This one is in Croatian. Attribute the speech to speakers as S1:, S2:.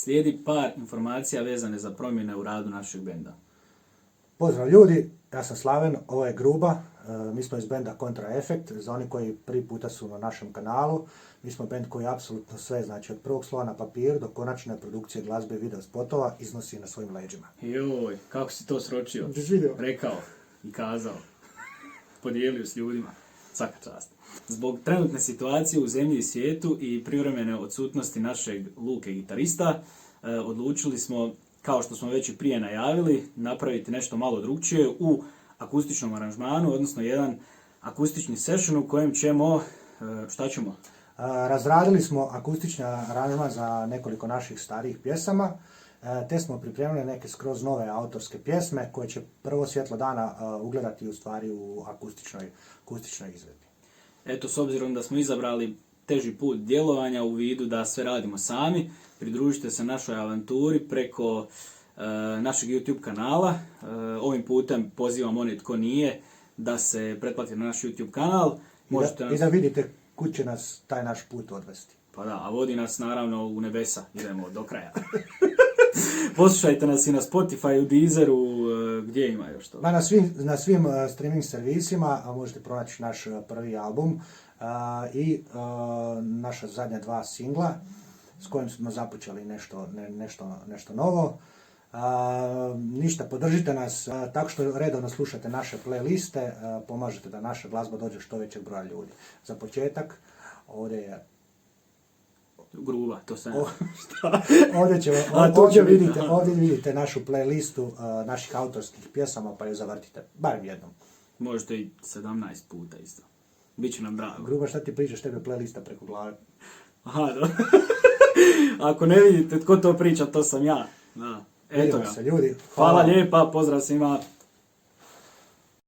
S1: slijedi par informacija vezane za promjene u radu našeg benda.
S2: Pozdrav ljudi, ja sam Slaven, ovo je Gruba, mi smo iz benda Kontra Efekt, za oni koji prvi puta su na našem kanalu, mi smo bend koji apsolutno sve, znači od prvog slova na papir do konačne produkcije glazbe i video spotova iznosi na svojim leđima.
S1: Joj, kako si to sročio? Rekao i kazao, podijelio s ljudima, svaka čast. Zbog trenutne situacije u zemlji i svijetu i privremene odsutnosti našeg Luke gitarista, odlučili smo, kao što smo već i prije najavili, napraviti nešto malo drugčije u akustičnom aranžmanu, odnosno jedan akustični session u kojem ćemo, šta ćemo?
S2: Razradili smo akustični aranžman za nekoliko naših starijih pjesama, te smo pripremili neke skroz nove autorske pjesme koje će prvo svjetlo dana ugledati u stvari u akustičnoj izvedbi.
S1: Eto, s obzirom da smo izabrali teži put djelovanja u vidu da sve radimo sami, pridružite se našoj avanturi preko našeg YouTube kanala. Ovim putem pozivam one tko nije da se pretplati na naš YouTube kanal.
S2: I da vidite kud će nas taj naš put odvesti.
S1: Pa da, a vodi nas naravno u nebesa, idemo do kraja. Poslušajte nas i na Spotify, u Deezeru, gdje ima još to?
S2: Na svim streaming servisima možete pronaći naš prvi album i naša zadnja 2 singla s kojim smo započeli nešto novo. Ništa, podržite nas tako što redovno slušate naše playliste, pomažete da naša glazba dođe što većeg broja ljudi. Za početak, ovdje je
S1: Gruba, to sam
S2: ovdje vidite našu playlistu naših autorskih pjesama, pa ju zavrtite, barem jednom.
S1: Možete i 17 puta isto. Biće nam drago.
S2: Gruba, šta ti pričaš, tebe playlista preko glave?
S1: Aha, da. Ako ne vidite tko to priča, to sam ja. Da. Eto ga.
S2: Se, ljudi.
S1: Hvala lijepa, pozdrav svima.